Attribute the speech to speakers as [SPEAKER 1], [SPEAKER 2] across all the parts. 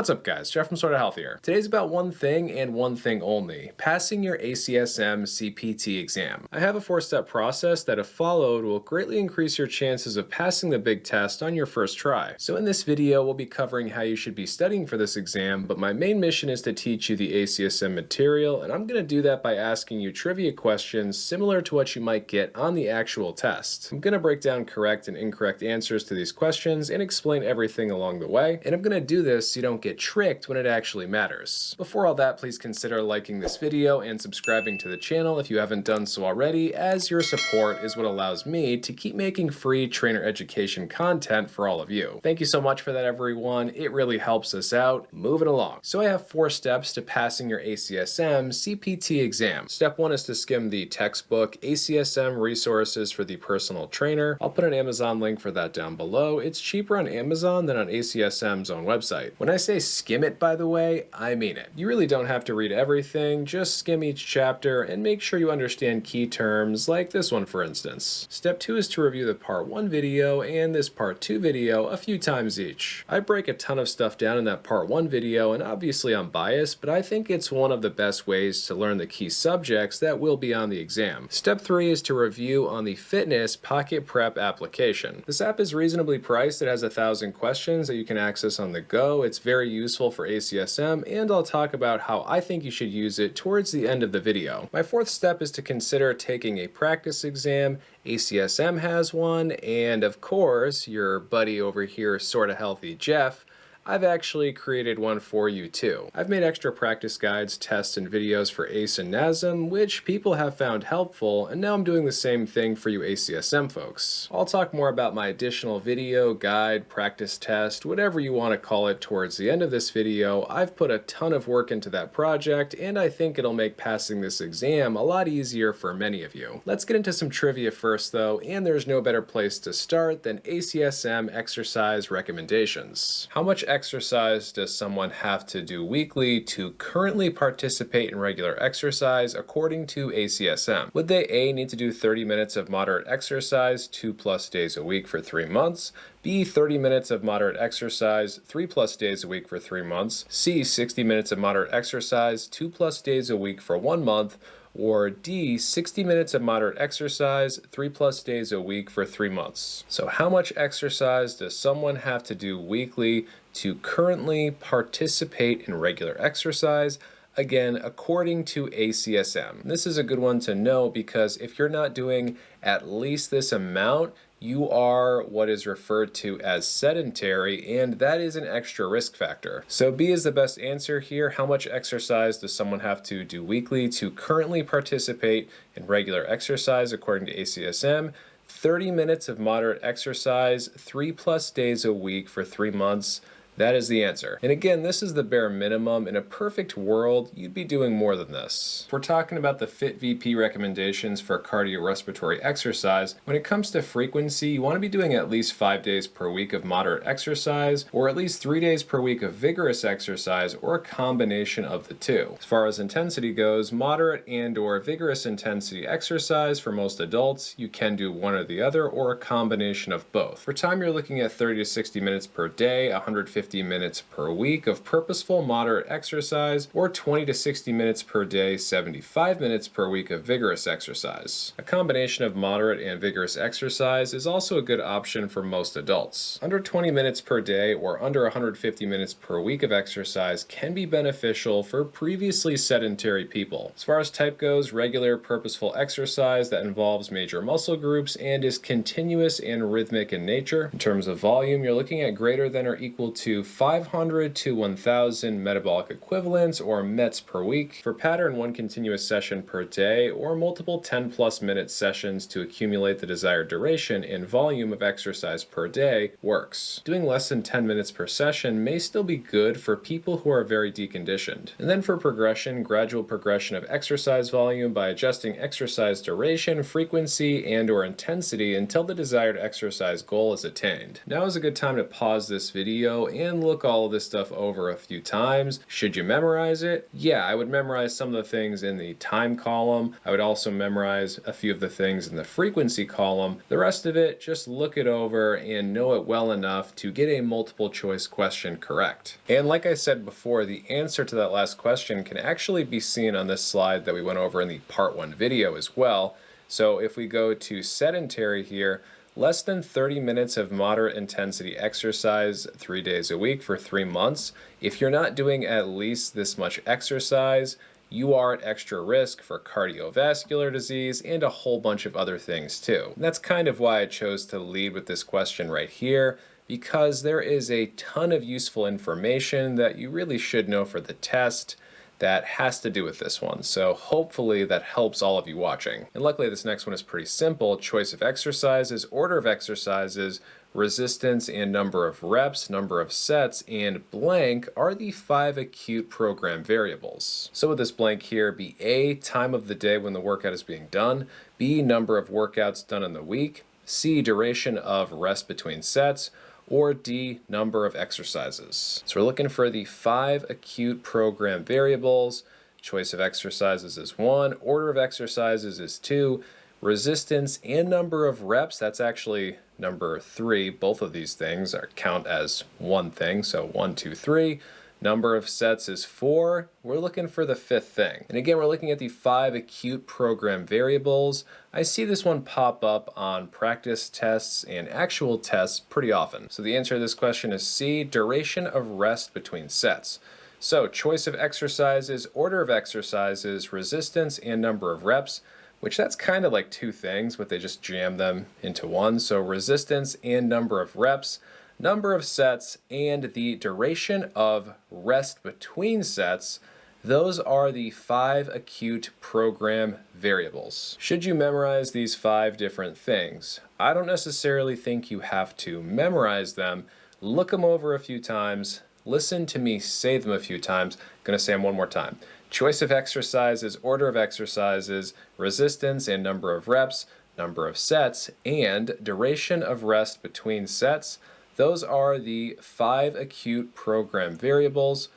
[SPEAKER 1] What's up guys, Jeff from Sorta Health here. Today's about one thing and one thing only, passing your ACSM CPT exam. I have a 4-step process that if followed will greatly increase your chances of passing the big test on your first try. So in this video we'll be covering how you should be studying for this exam, but my main mission is to teach you the ACSM material, and I'm going to do that by asking you trivia questions similar to what you might get on the actual test. I'm going to break down correct and incorrect answers to these questions and explain everything along the way, and I'm going to do this so you don't get tricked when it actually matters. Before all that, please consider liking this video and subscribing to the channel if you haven't done so already, as your support is what allows me to keep making free trainer education content for all of you. Thank you so much for that, everyone. It really helps us out. Moving along. So I have 4 steps to passing your ACSM CPT exam. Step 1 is to skim the textbook ACSM Resources for the Personal Trainer. I'll put an Amazon link for that down below. It's cheaper on Amazon than on ACSM's own website. When I say skim it, by the way, I mean it. You really don't have to read everything, just skim each chapter and make sure you understand key terms like this one for instance. Step 2 is to review the part 1 video and this part 2 video a few times each. I break a ton of stuff down in that part 1 video, and obviously I'm biased, but I think it's one of the best ways to learn the key subjects that will be on the exam. Step 3 is to review on the Fitness Pocket Prep application. This app is reasonably priced. It has 1,000 questions that you can access on the go. It's very useful for ACSM, and I'll talk about how I think you should use it towards the end of the video. My 4th step is to consider taking a practice exam. ACSM has one, and of course, your buddy over here, Sorta Healthy Jeff, I've actually created one for you too. I've made extra practice guides, tests, and videos for ACE and NASM, which people have found helpful, and now I'm doing the same thing for you ACSM folks. I'll talk more about my additional video, guide, practice test, whatever you want to call it towards the end of this video. I've put a ton of work into that project, and I think it'll make passing this exam a lot easier for many of you. Let's get into some trivia first though, and there's no better place to start than ACSM exercise recommendations. How much exercise does someone have to do weekly to currently participate in regular exercise according to ACSM? Would they A, need to do 30 minutes of moderate exercise 2+ days a week for 3 months, B, 30 minutes of moderate exercise 3+ days a week for 3 months, C, 60 minutes of moderate exercise 2+ days a week for 1 month, or D, 60 minutes of moderate exercise 3+ days a week for 3 months? So how much exercise does someone have to do weekly to currently participate in regular exercise? Again, according to ACSM. This is a good one to know because if you're not doing at least this amount, you are what is referred to as sedentary, and that is an extra risk factor. So B is the best answer here. How much exercise does someone have to do weekly to currently participate in regular exercise according to ACSM? 30 minutes of moderate exercise 3+ days a week for 3 months. That is the answer. And again, this is the bare minimum. In a perfect world, you'd be doing more than this. If we're talking about the FITTVPP recommendations for cardiorespiratory exercise, when it comes to frequency, you want to be doing at least 5 days per week of moderate exercise, or at least 3 days per week of vigorous exercise, or a combination of the two. As far as intensity goes, moderate and/or vigorous intensity exercise for most adults, you can do one or the other, or a combination of both. For time, you're looking at 30 to 60 minutes per day, 150 minutes per week of purposeful moderate exercise, or 20 to 60 minutes per day, 75 minutes per week of vigorous exercise. A combination of moderate and vigorous exercise is also a good option for most adults. Under 20 minutes per day or under 150 minutes per week of exercise can be beneficial for previously sedentary people. As far as type goes, regular purposeful exercise that involves major muscle groups and is continuous and rhythmic in nature. In terms of volume, you're looking at greater than or equal to 500 to 1,000 metabolic equivalents or METs per week. For pattern, 1 continuous session per day or multiple 10+ minute sessions to accumulate the desired duration and volume of exercise per day works. Doing less than 10 minutes per session may still be good for people who are very deconditioned. And then for progression, gradual progression of exercise volume by adjusting exercise duration, frequency, and/or intensity until the desired exercise goal is attained. Now is a good time to pause this video and look all of this stuff over a few times. Should you memorize it? Yeah, I would memorize some of the things in the time column. I would also memorize a few of the things in the frequency column. The rest of it, just look it over and know it well enough to get a multiple choice question correct. And like I said before, the answer to that last question can actually be seen on this slide that we went over in the part 1 video as well. So if we go to sedentary here, less than 30 minutes of moderate intensity exercise 3 days a week for 3 months. If you're not doing at least this much exercise, you are at extra risk for cardiovascular disease and a whole bunch of other things too. And that's kind of why I chose to lead with this question right here, because there is a ton of useful information that you really should know for the test that has to do with this one. So hopefully that helps all of you watching. And luckily this next one is pretty simple. Choice of exercises, order of exercises, resistance and number of reps, number of sets, and blank are the 5 acute program variables. So with this blank here, be A, time of the day when the workout is being done, B, number of workouts done in the week, C, duration of rest between sets, or D, number of exercises. So we're looking for the 5 acute program variables. Choice of exercises is 1, order of exercises is 2, resistance and number of reps, that's actually number 3. Both of these things count as one thing, so 1, 2, 3. Number of sets is 4. We're looking for the 5th thing. And again, we're looking at the 5 acute program variables. I see this one pop up on practice tests and actual tests pretty often. So the answer to this question is C, duration of rest between sets. So choice of exercises, order of exercises, resistance, and number of reps, which that's kind of like 2 things, but they just jam them into one. So resistance and number of reps, number of sets, and the duration of rest between sets, those are the 5 acute program variables. Should you memorize these 5 different things? I don't necessarily think you have to memorize them. Look them over a few times, listen to me say them a few times. I'm going to say them one more time. Choice of exercises, order of exercises, resistance and number of reps, number of sets, and duration of rest between sets. Those are the 5 acute program variables.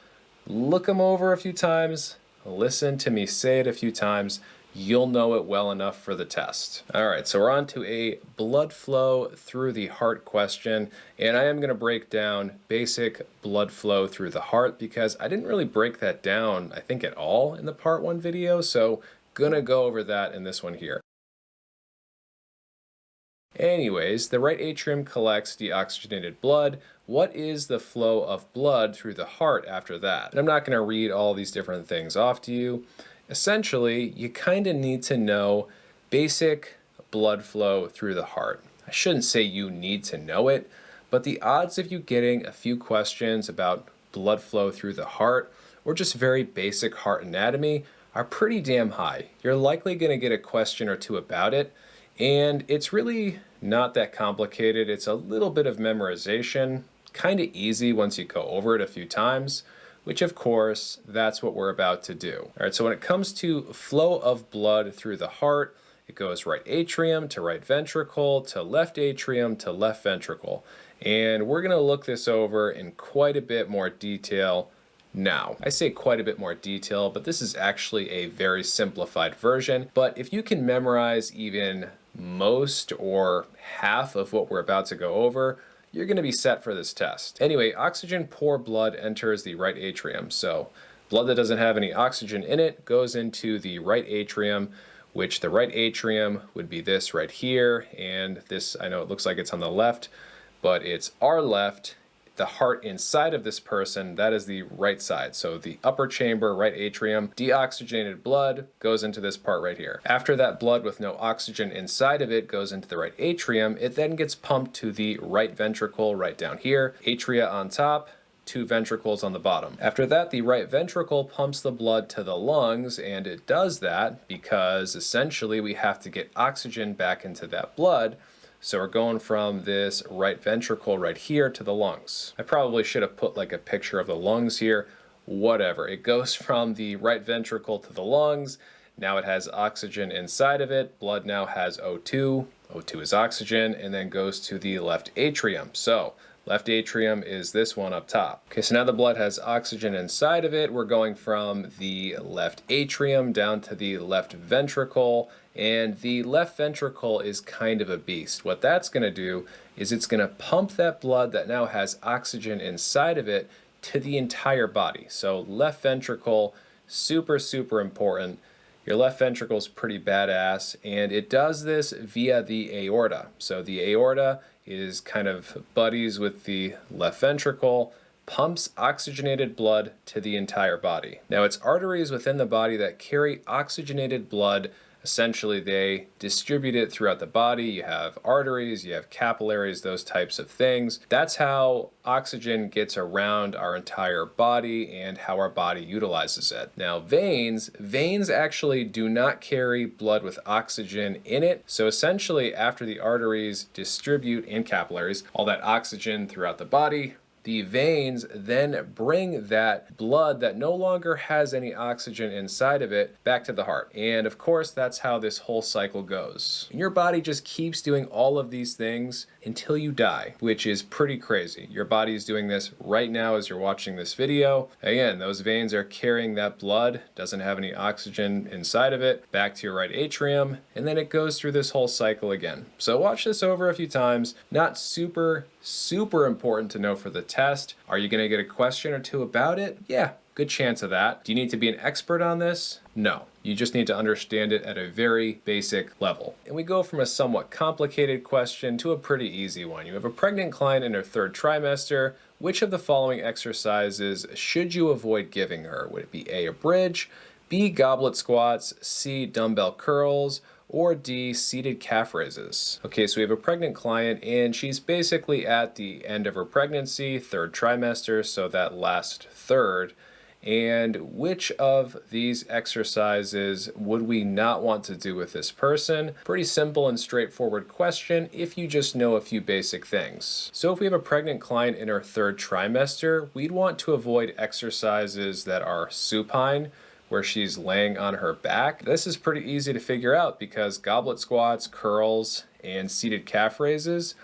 [SPEAKER 1] Look them over a few times, listen to me say it a few times, you'll know it well enough for the test. All right, so we're on to a blood flow through the heart question, and I am going to break down basic blood flow through the heart because I didn't really break that down, I think, at all in the part 1 video, so gonna go over that in this one here. Anyways, the right atrium collects deoxygenated blood. What is the flow of blood through the heart after that? And I'm not going to read all these different things off to you. Essentially, you kind of need to know basic blood flow through the heart. I shouldn't say you need to know it, but the odds of you getting a few questions about blood flow through the heart or just very basic heart anatomy are pretty damn high. You're likely going to get a question or two about it. And it's really not that complicated. It's a little bit of memorization, kind of easy once you go over it a few times, which of course, that's what we're about to do. All right, so when it comes to flow of blood through the heart, it goes right atrium to right ventricle to left atrium to left ventricle. And we're gonna look this over in quite a bit more detail now. I say quite a bit more detail, but this is actually a very simplified version. But if you can memorize even most or half of what we're about to go over, you're going to be set for this test. Anyway, oxygen poor blood enters the right atrium. So blood that doesn't have any oxygen in it goes into the right atrium, which the right atrium would be this right here. And this, I know it looks like it's on the left, but it's our left. The heart inside of this person, that is the right side. So the upper chamber, right atrium, deoxygenated blood goes into this part right here. After that blood with no oxygen inside of it goes into the right atrium, it then gets pumped to the right ventricle right down here, atria on top, 2 ventricles on the bottom. After that, the right ventricle pumps the blood to the lungs, and it does that because essentially we have to get oxygen back into that blood. So we're going from this right ventricle right here to the lungs. I probably should have put like a picture of the lungs here. Whatever. It goes from the right ventricle to the lungs. Now it has oxygen inside of it. Blood now has O2. O2 is oxygen, and then goes to the left atrium. So Left atrium is this one up top. Okay, so now the blood has oxygen inside of it. We're going from the left atrium down to the left ventricle, and the left ventricle is kind of a beast. What that's going to do is it's going to pump that blood that now has oxygen inside of it to the entire body. So left ventricle, super, super important. Your left ventricle is pretty badass, and it does this via the aorta. So the aorta is kind of buddies with the left ventricle, pumps oxygenated blood to the entire body. Now it's arteries within the body that carry oxygenated blood. Essentially, they distribute it throughout the body. You have arteries, you have capillaries, those types of things. That's how oxygen gets around our entire body and how our body utilizes it. Now, veins actually do not carry blood with oxygen in it. So essentially, after the arteries distribute, and capillaries, all that oxygen throughout the body, the veins then bring that blood that no longer has any oxygen inside of it back to the heart. And of course, that's how this whole cycle goes. And your body just keeps doing all of these things until you die, which is pretty crazy. Your body is doing this right now as you're watching this video. Again, those veins are carrying that blood, doesn't have any oxygen inside of it, back to your right atrium, and then it goes through this whole cycle again. So watch this over a few times. Not super important to know for the test. Are you going to get a question or two about it? Yeah, good chance of that. Do you need to be an expert on this? No. You just need to understand it at a very basic level. And we go from a somewhat complicated question to a pretty easy one. You have a pregnant client in her third trimester. Which of the following exercises should you avoid giving her? Would it be A, a bridge, B, goblet squats, C, dumbbell curls, or D, seated calf raises? Okay, so we have a pregnant client and she's basically at the end of her pregnancy, third trimester, so that last third. And which of these exercises would we not want to do with this person? Pretty simple and straightforward question if you just know a few basic things. So if we have a pregnant client in her third trimester, we'd want to avoid exercises that are supine, where she's laying on her back. This is pretty easy to figure out because goblet squats, curls, and seated calf raises,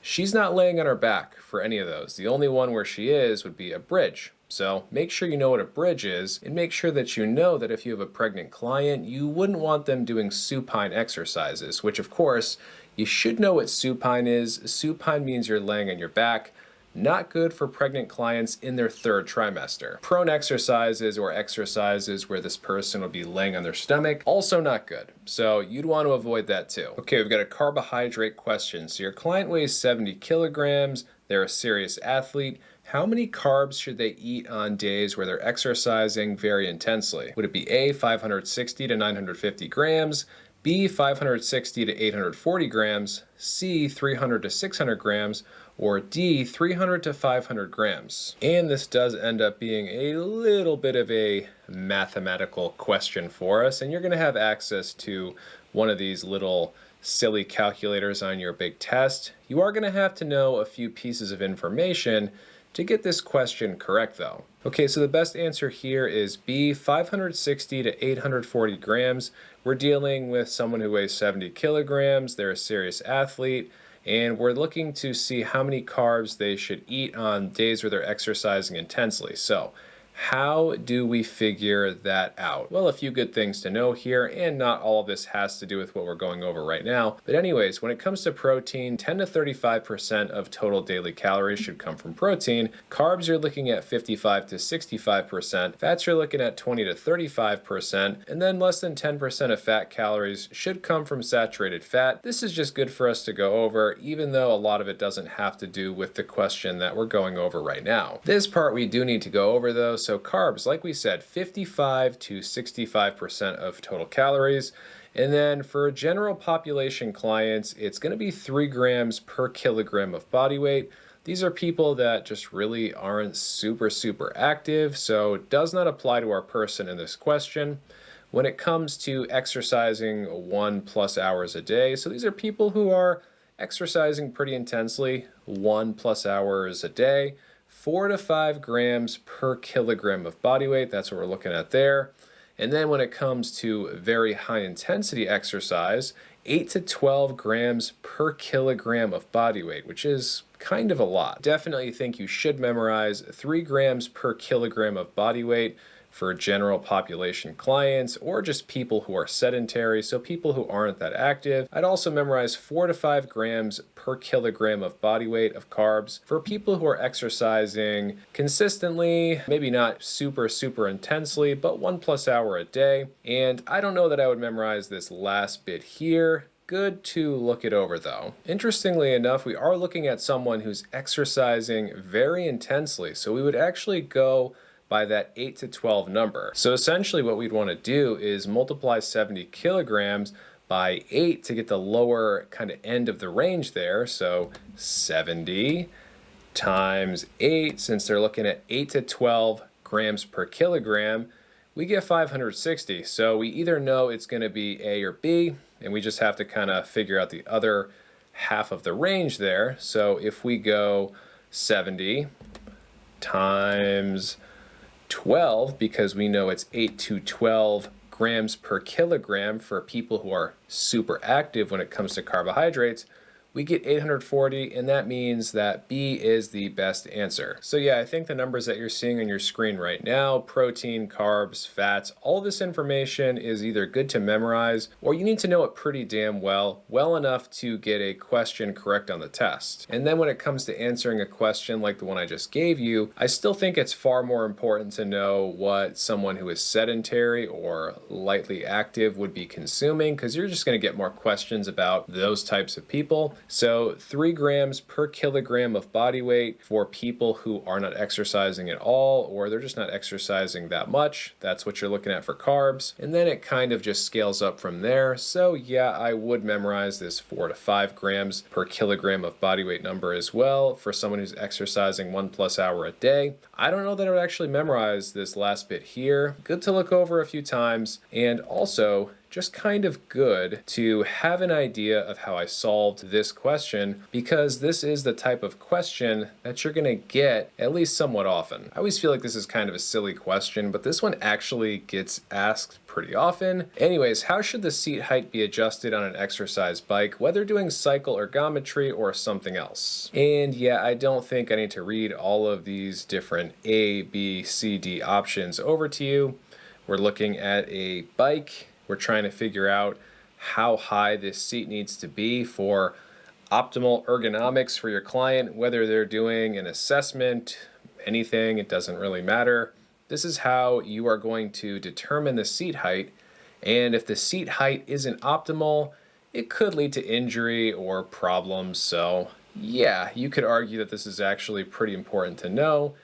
[SPEAKER 1] she's not laying on her back for any of those. The only one where she is would be a bridge. So make sure you know what a bridge is, and make sure that you know that if you have a pregnant client, you wouldn't want them doing supine exercises, which of course, you should know what supine is. Supine means you're laying on your back. Not good for pregnant clients in their third trimester. Prone exercises or exercises where this person will be laying on their stomach, also not good. So you'd want to avoid that too. Okay, we've got a carbohydrate question. So your client weighs 70 kilograms. They're a serious athlete. How many carbs should they eat on days where they're exercising very intensely? Would it be A, 560 to 950 grams, B, 560 to 840 grams, C, 300 to 600 grams, or D, 300 to 500 grams? And this does end up being a little bit of a mathematical question for us, and you're going to have access to one of these little silly calculators on your big test. You are going to have to know a few pieces of information to get this question correct though. Okay, so the best answer here is B, 560 to 840 grams. We're dealing with someone who weighs 70 kilograms. They're a serious athlete, and we're looking to see how many carbs they should eat on days where they're exercising intensely. So how do we figure that out? Well, a few good things to know here, and not all of this has to do with what we're going over right now. But anyways, when it comes to protein, 10 to 35% of total daily calories should come from protein. Carbs, you're looking at 55 to 65%. Fats, you're looking at 20 to 35%. And then less than 10% of fat calories should come from saturated fat. This is just good for us to go over, even though a lot of it doesn't have to do with the question that we're going over right now. This part we do need to go over though. So carbs, like we said, 55 to 65% of total calories. And then for general population clients, it's going to be 3 grams per kilogram of body weight. These are people that just really aren't super active, so it does not apply to our person in this question. When it comes to exercising 1+ hours a day, so these are people who are exercising pretty intensely, 1+ hours a day. 4 to 5 grams per kilogram of body weight, that's what we're looking at there. And then when it comes to very high intensity exercise, 8 to 12 grams per kilogram of body weight, which is kind of a lot. Definitely think you should memorize 3 grams per kilogram of body weight for general population clients or just people who are sedentary, so people who aren't that active. I'd also memorize 4 to 5 grams per kilogram of body weight of carbs for people who are exercising consistently, maybe not super intensely, but 1+ hour a day. And I don't know that I would memorize this last bit here. Good to look it over though. Interestingly enough, we are looking at someone who's exercising very intensely, so we would actually go by that 8 to 12 number. So essentially what we'd want to do is multiply 70 kilograms by 8 to get the lower kind of end of the range there. So 70 times 8, since they're looking at 8 to 12 grams per kilogram, we get 560. So we either know it's going to be A or B, and we just have to kind of figure out the other half of the range there. So if we go 70 times 12, because we know it's 8 to 12 grams per kilogram for people who are super active when it comes to carbohydrates, we get 840, and that means that B is the best answer. So yeah, I think the numbers that you're seeing on your screen right now, protein, carbs, fats, all this information is either good to memorize or you need to know it pretty damn well enough to get a question correct on the test. And then when it comes to answering a question like the one I just gave you, I still think it's far more important to know what someone who is sedentary or lightly active would be consuming, because you're just going to get more questions about those types of people. So 3 grams per kilogram of body weight for people who are not exercising at all, or they're just not exercising that much. That's what you're looking at for carbs. And then it kind of just scales up from there. So yeah, I would memorize this 4 to 5 grams per kilogram of body weight number as well for someone who's exercising 1+ hour a day. I don't know that I would actually memorize this last bit here. Good to look over a few times, and also just kind of good to have an idea of how I solved this question, because this is the type of question that you're gonna get at least somewhat often. I always feel like this is kind of a silly question, but this one actually gets asked pretty often. Anyways, how should the seat height be adjusted on an exercise bike, whether doing cycle ergometry or something else? And yeah, I don't think I need to read all of these different A, B, C, D options over to you. We're looking at a bike. We're trying to figure out how high this seat needs to be for optimal ergonomics for your client, whether they're doing an assessment, anything, it doesn't really matter. This is how you are going to determine the seat height, and if the seat height isn't optimal, it could lead to injury or problems. So yeah, you could argue that this is actually pretty important to know,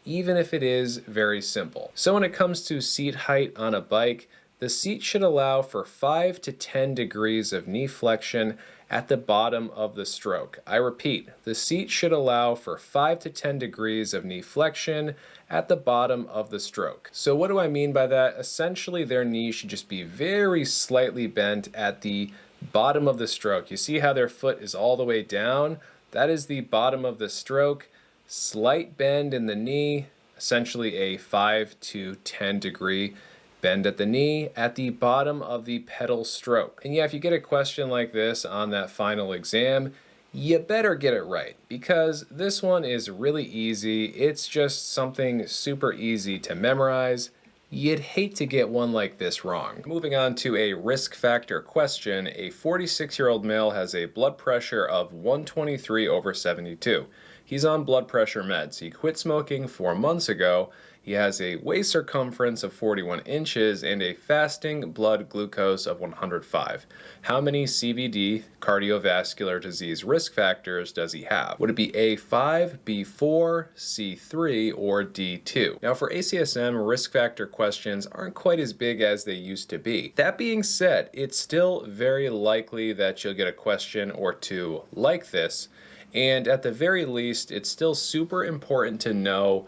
[SPEAKER 1] even if it is very simple. So when it comes to seat height on a bike, the seat should allow for 5 to 10 degrees of knee flexion at the bottom of the stroke. I repeat, the seat should allow for 5 to 10 degrees of knee flexion at the bottom of the stroke. So what do I mean by that? Essentially, their knee should just be very slightly bent at the bottom of the stroke. You see how their foot is all the way down? That is the bottom of the stroke. Slight bend in the knee, essentially a 5 to 10 degree bend at the knee at the bottom of the pedal stroke. And yeah, if you get a question like this on that final exam, you better get it right, because this one is really easy. It's just something super easy to memorize. You'd hate to get one like this wrong. Moving on to a risk factor question, a 46-year-old male has a blood pressure of 123/72. He's on blood pressure meds. He quit smoking 4 months ago. He has a waist circumference of 41 inches and a fasting blood glucose of 105. How many CVD, cardiovascular disease risk factors, does he have? Would it be A5, B4, C3, or D2? Now for ACSM, risk factor questions aren't quite as big as they used to be. That being said, it's still very likely that you'll get a question or two like this. And at the very least, it's still super important to know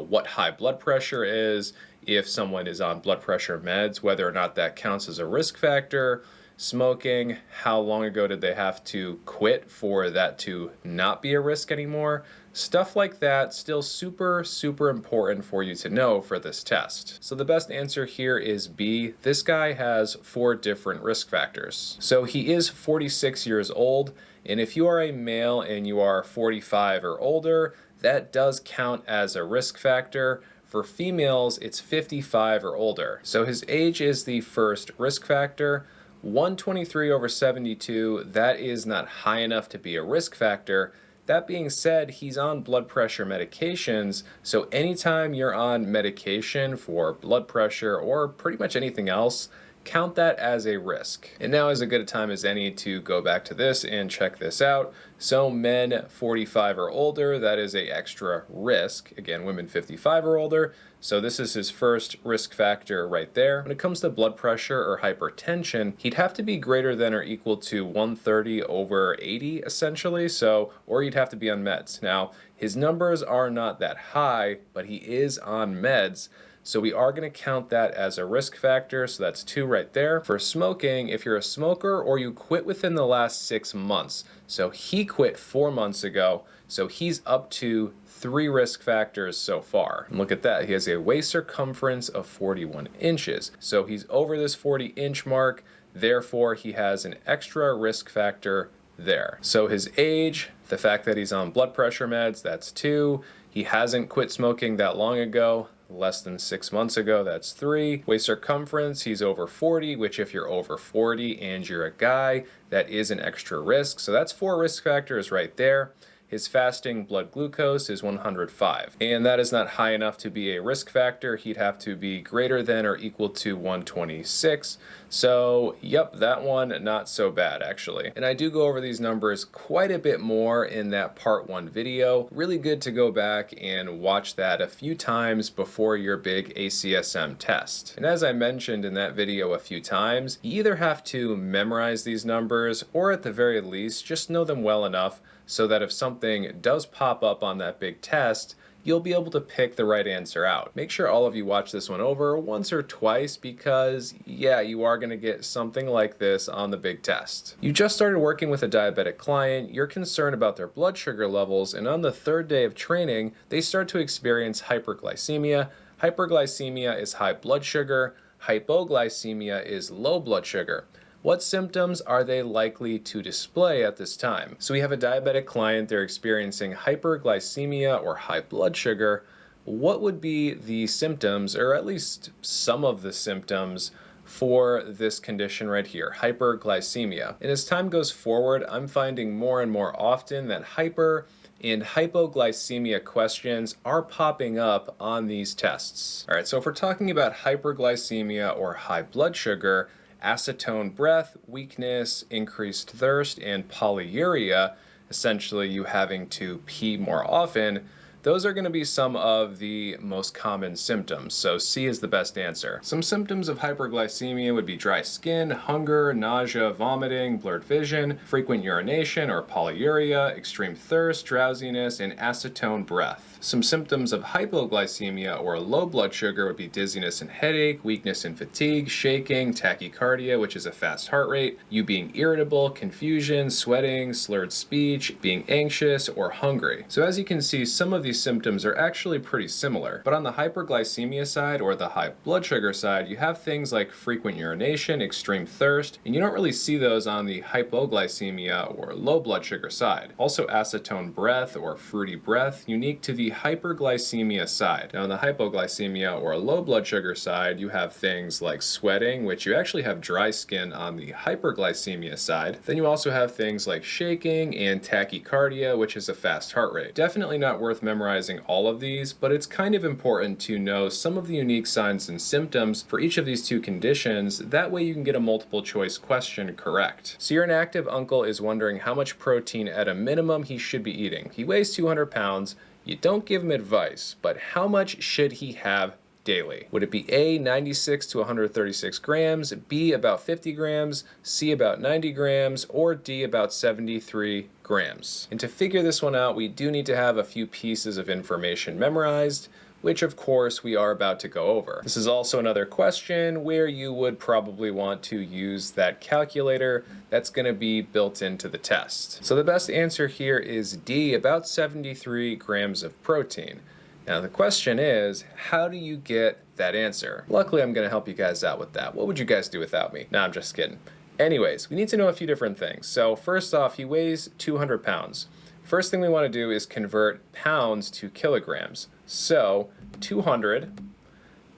[SPEAKER 1] what high blood pressure is, if someone is on blood pressure meds, whether or not that counts as a risk factor, Smoking, how long ago did they have to quit for that to not be a risk anymore? Stuff like that, still super, super important for you to know for this test. So the best answer here is B. This guy has 4 different risk factors. So he is 46 years old, and if you are a male and you are 45 or older, that does count as a risk factor. For females, it's 55 or older. So his age is the first risk factor. 123/72, that is not high enough to be a risk factor. That being said, he's on blood pressure medications, so anytime you're on medication for blood pressure or pretty much anything else, count that as a risk. And now is as good a time as any to go back to this and check this out. So men 45 or older, that is a extra risk. Again, women 55 or older. So this is his first risk factor right there. When it comes to blood pressure or hypertension, he'd have to be greater than or equal to 130/80 essentially. So, or he'd have to be on meds. Now, his numbers are not that high, but he is on meds. So we are going to count that as a risk factor, so that's 2 right there. For smoking, if you're a smoker or you quit within the last 6 months, so he quit 4 months ago, so he's up to 3 risk factors so far. And look at that, he has a waist circumference of 41 inches. So he's over this 40-inch mark, therefore he has an extra risk factor there. So his age, the fact that he's on blood pressure meds, that's 2. He hasn't quit smoking that long ago, less than 6 months ago, that's 3. Waist circumference, he's over 40, which if you're over 40 and you're a guy, that is an extra risk. So that's 4 risk factors right there. His fasting blood glucose is 105, and that is not high enough to be a risk factor. He'd have to be greater than or equal to 126. So, yep, that one not so bad actually. And I do go over these numbers quite a bit more in that part 1 video. Really good to go back and watch that a few times before your big ACSM test. And as I mentioned in that video a few times, you either have to memorize these numbers or at the very least just know them well enough so that if something does pop up on that big test, you'll be able to pick the right answer out. Make sure all of you watch this one over once or twice because, yeah, you are going to get something like this on the big test. You just started working with a diabetic client, you're concerned about their blood sugar levels, and on the 3rd day of training, they start to experience hyperglycemia. Hyperglycemia is high blood sugar. Hypoglycemia is low blood sugar. What symptoms are they likely to display at this time? So we have a diabetic client, they're experiencing hyperglycemia or high blood sugar. What would be the symptoms, or at least some of the symptoms, for this condition right here, hyperglycemia? And as time goes forward, I'm finding more and more often that hyper and hypoglycemia questions are popping up on these tests. All right, so if we're talking about hyperglycemia or high blood sugar, acetone breath, weakness, increased thirst, and polyuria, essentially you having to pee more often, those are going to be some of the most common symptoms. So C is the best answer. Some symptoms of hyperglycemia would be dry skin, hunger, nausea, vomiting, blurred vision, frequent urination or polyuria, extreme thirst, drowsiness, and acetone breath. Some symptoms of hypoglycemia or low blood sugar would be dizziness and headache, weakness and fatigue, shaking, tachycardia, which is a fast heart rate, you being irritable, confusion, sweating, slurred speech, being anxious, or hungry. So as you can see, some of these symptoms are actually pretty similar. But on the hyperglycemia side or the high blood sugar side, you have things like frequent urination, extreme thirst, and you don't really see those on the hypoglycemia or low blood sugar side. Also acetone breath or fruity breath, unique to the hyperglycemia side. Now on the hypoglycemia or low blood sugar side, you have things like sweating, which you actually have dry skin on the hyperglycemia side. Then you also have things like shaking and tachycardia, which is a fast heart rate. Definitely not worth memorizing all of these, but it's kind of important to know some of the unique signs and symptoms for each of these 2 conditions. That way you can get a multiple choice question correct. So your inactive uncle is wondering how much protein at a minimum he should be eating. He weighs 200 pounds. You don't give him advice, but how much should he have daily? Would it be A, 96 to 136 grams, B, about 50 grams, C, about 90 grams, or D, about 73 grams? And to figure this one out, we do need to have a few pieces of information memorized. which of course we are about to go over. This is also another question where you would probably want to use that calculator that's going to be built into the test. So the best answer here is D, about 73 grams of protein. Now the question is, how do you get that answer? Luckily, I'm going to help you guys out with that. What would you guys do without me? No, I'm just kidding. Anyways, we need to know a few different things. So first off, he weighs 200 pounds. First thing we want to do is convert pounds to kilograms. So 200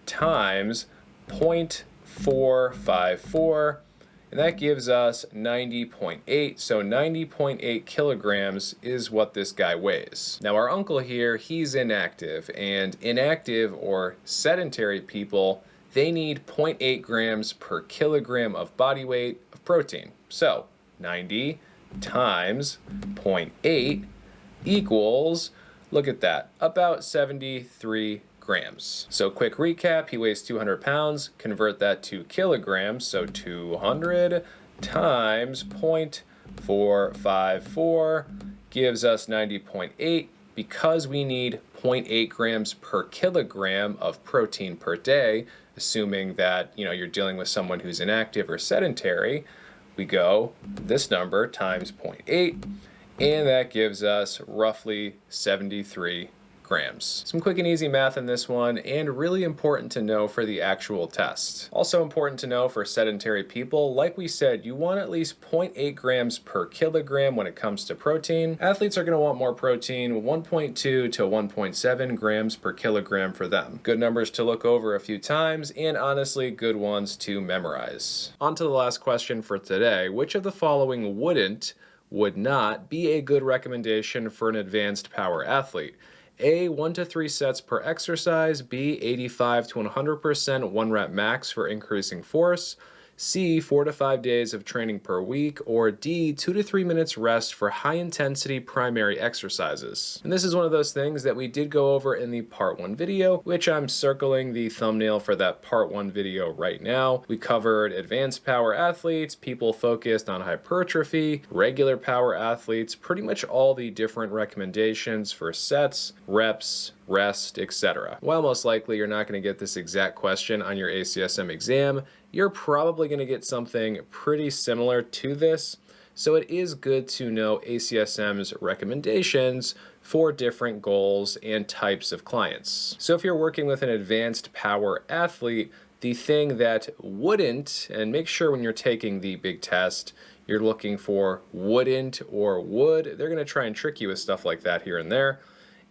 [SPEAKER 1] times 0.454, and that gives us 90.8. So 90.8 kilograms is what this guy weighs. Now our uncle here, he's inactive, and inactive or sedentary people, they need 0.8 grams per kilogram of body weight of protein. So 90 times 0.8 equals, look at that, about 73 grams. So quick recap, he weighs 200 pounds, convert that to kilograms, so 200 times 0.454 gives us 90.8. Because we need 0.8 grams per kilogram of protein per day, assuming that you're dealing with someone who's inactive or sedentary, we go this number times 0.8, and that gives us roughly 73 grams. Some quick and easy math in this one, and really important to know for the actual test. Also important to know for sedentary people, like we said, you want at least 0.8 grams per kilogram when it comes to protein. Athletes are going to want more protein, 1.2 to 1.7 grams per kilogram for them. Good numbers to look over a few times, and honestly, good ones to memorize. On to the last question for today. Which of the following would not be a good recommendation for an advanced power athlete? A, 1 to 3 sets per exercise. B, 85 to 100% 1 rep max for increasing force. C, 4 to 5 days of training per week. Or D, 2 to 3 minutes rest for high intensity primary exercises. And this is one of those things that we did go over in the part 1 video, which I'm circling the thumbnail for that part 1 video right now. We covered advanced power athletes, people focused on hypertrophy, regular power athletes, pretty much all the different recommendations for sets, reps, rest, etc. While most likely you're not going to get this exact question on your ACSM exam, you're probably going to get something pretty similar to this. So it is good to know ACSM's recommendations for different goals and types of clients. So if you're working with an advanced power athlete, the thing that wouldn't, and make sure when you're taking the big test, you're looking for wouldn't or would. They're going to try and trick you with stuff like that here and there.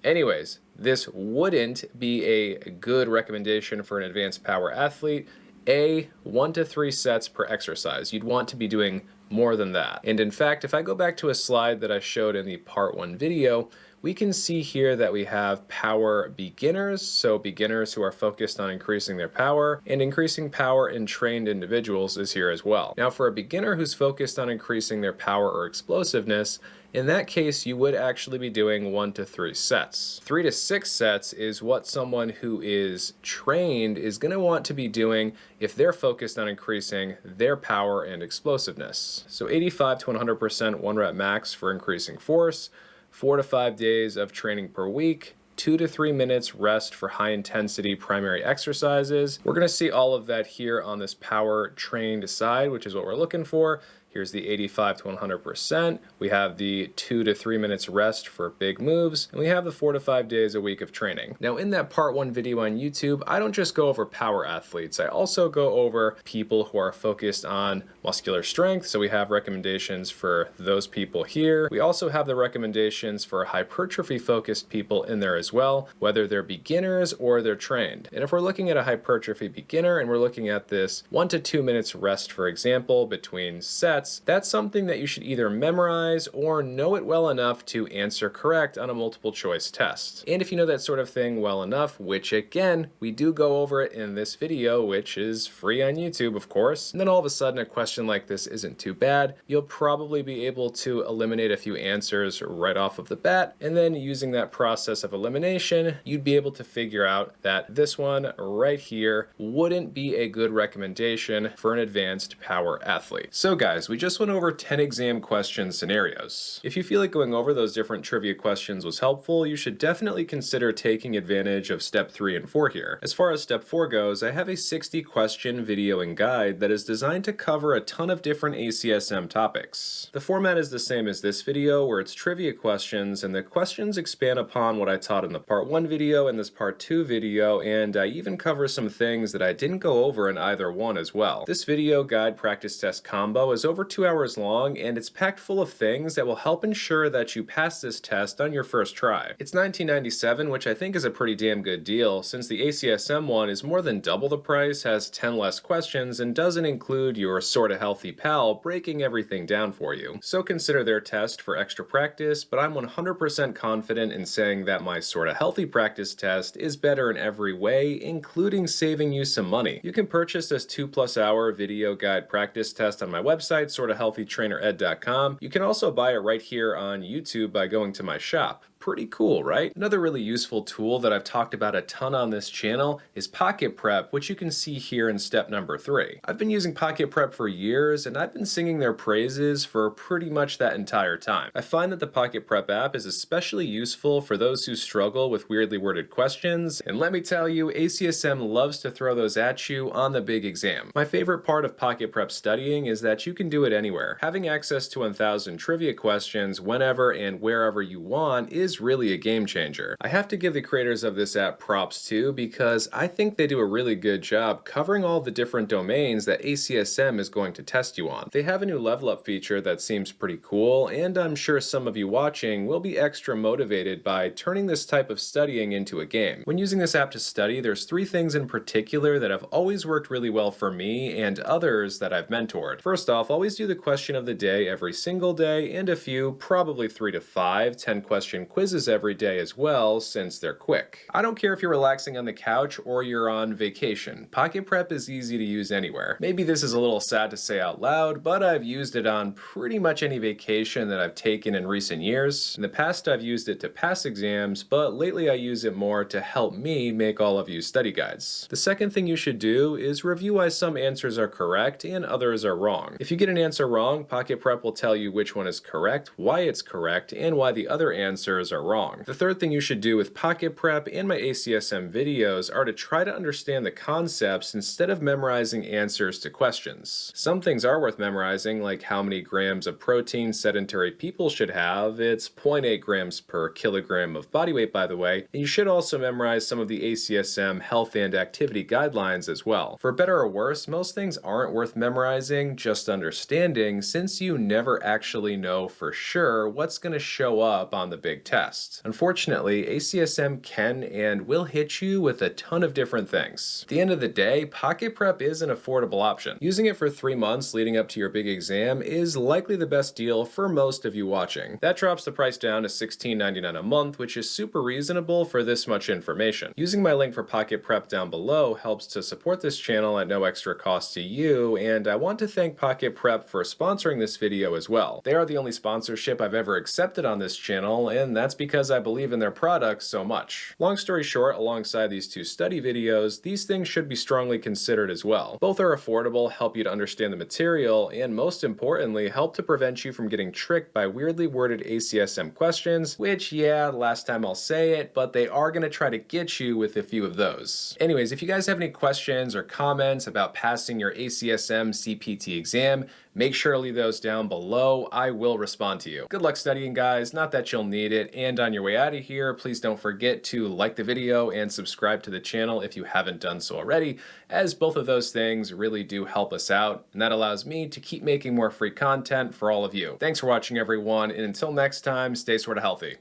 [SPEAKER 1] Anyways, this wouldn't be a good recommendation for an advanced power athlete. A, 1 to 3 sets per exercise. You'd want to be doing more than that. And in fact, if I go back to a slide that I showed in the part 1 video, we can see here that we have power beginners, so beginners who are focused on increasing their power, and increasing power in trained individuals is here as well. Now for a beginner who's focused on increasing their power or explosiveness, in that case you would actually be doing 1 to 3 sets. 3 to 6 sets is what someone who is trained is going to want to be doing if they're focused on increasing their power and explosiveness. So 85 to 100% 1 rep max for increasing force, 4 to 5 days of training per week, 2 to 3 minutes rest for high intensity primary exercises. We're going to see all of that here on this power trained side, which is what we're looking for. Here's the 85 to 100%. We have the 2 to 3 minutes rest for big moves, and we have the 4 to 5 days a week of training. Now in that part 1 video on YouTube, I don't just go over power athletes. I also go over people who are focused on muscular strength. So we have recommendations for those people here. We also have the recommendations for hypertrophy focused people in there as well, whether they're beginners or they're trained. And if we're looking at a hypertrophy beginner and we're looking at this 1 to 2 minutes rest, for example, between sets, that's something that you should either memorize or know it well enough to answer correct on a multiple choice test. And if you know that sort of thing well enough, which again, we do go over it in this video, which is free on YouTube, of course, and then all of a sudden a question like this isn't too bad, you'll probably be able to eliminate a few answers right off of the bat, and then using that process of elimination, you'd be able to figure out that this one right here wouldn't be a good recommendation for an advanced power athlete. So guys, we we just went over 10 exam question scenarios. If you feel like going over those different trivia questions was helpful, you should definitely consider taking advantage of step 3 and 4 here. As far as step 4 goes, I have a 60 question video and guide that is designed to cover a ton of different ACSM topics. The format is the same as this video, where it's trivia questions, and the questions expand upon what I taught in the part 1 video and this part 2 video, and I even cover some things that I didn't go over in either one as well. This video guide practice test combo is over 2 hours long, and it's packed full of things that will help ensure that you pass this test on your first try. It's $19.97, which I think is a pretty damn good deal, since the ACSM one is more than double the price, has 10 less questions, and doesn't include your sorta healthy pal breaking everything down for you. So consider their test for extra practice, but I'm 100% confident in saying that my sorta healthy practice test is better in every way, including saving you some money. You can purchase this 2+ hour video guide practice test on my website, sortahealthytrainered.com. You can also buy it right here on YouTube by going to my shop. Pretty cool, right? Another really useful tool that I've talked about a ton on this channel is Pocket Prep, which you can see here in step number 3. I've been using Pocket Prep for years, and I've been singing their praises for pretty much that entire time. I find that the Pocket Prep app is especially useful for those who struggle with weirdly worded questions, and let me tell you, ACSM loves to throw those at you on the big exam. My favorite part of Pocket Prep studying is that you can do it anywhere. Having access to 1,000 trivia questions whenever and wherever you want is really a game changer. I have to give the creators of this app props too, because I think they do a really good job covering all the different domains that ACSM is going to test you on. They have a new level up feature that seems pretty cool, and I'm sure some of you watching will be extra motivated by turning this type of studying into a game. When using this app to study, there's 3 things in particular that have always worked really well for me and others that I've mentored. First off, always do the question of the day every single day, and a few, probably 3 to 5, 10-question quizzes every day as well, since they're quick. I don't care if you're relaxing on the couch or you're on vacation. Pocket Prep is easy to use anywhere. Maybe this is a little sad to say out loud, but I've used it on pretty much any vacation that I've taken in recent years. In the past, I've used it to pass exams, but lately I use it more to help me make all of you study guides. The second thing you should do is review why some answers are correct and others are wrong. If you get an answer wrong, Pocket Prep will tell you which one is correct, why it's correct, and why the other answers are wrong. The third thing you should do with Pocket Prep and my ACSM videos are to try to understand the concepts instead of memorizing answers to questions. Some things are worth memorizing, like how many grams of protein sedentary people should have. It's 0.8 grams per kilogram of body weight, by the way. And you should also memorize some of the ACSM health and activity guidelines as well. For better or worse, most things aren't worth memorizing, just understanding, since you never actually know for sure what's going to show up on the big test. Unfortunately, ACSM can and will hit you with a ton of different things. At the end of the day, Pocket Prep is an affordable option. Using it for 3 months leading up to your big exam is likely the best deal for most of you watching. That drops the price down to $16.99 a month, which is super reasonable for this much information. Using my link for Pocket Prep down below helps to support this channel at no extra cost to you, and I want to thank Pocket Prep for sponsoring this video as well. They are the only sponsorship I've ever accepted on this channel, and that's because I believe in their products so much. Long story short, alongside these 2 study videos, these things should be strongly considered as well. Both are affordable, help you to understand the material, and most importantly, help to prevent you from getting tricked by weirdly worded ACSM questions, which, yeah, last time I'll say it, but they are going to try to get you with a few of those. Anyways, if you guys have any questions or comments about passing your ACSM CPT exam, make sure to leave those down below. I will respond to you. Good luck studying, guys. Not that you'll need it. And on your way out of here, please don't forget to like the video and subscribe to the channel if you haven't done so already, as both of those things really do help us out, and that allows me to keep making more free content for all of you. Thanks for watching, everyone, and until next time, stay sorta healthy.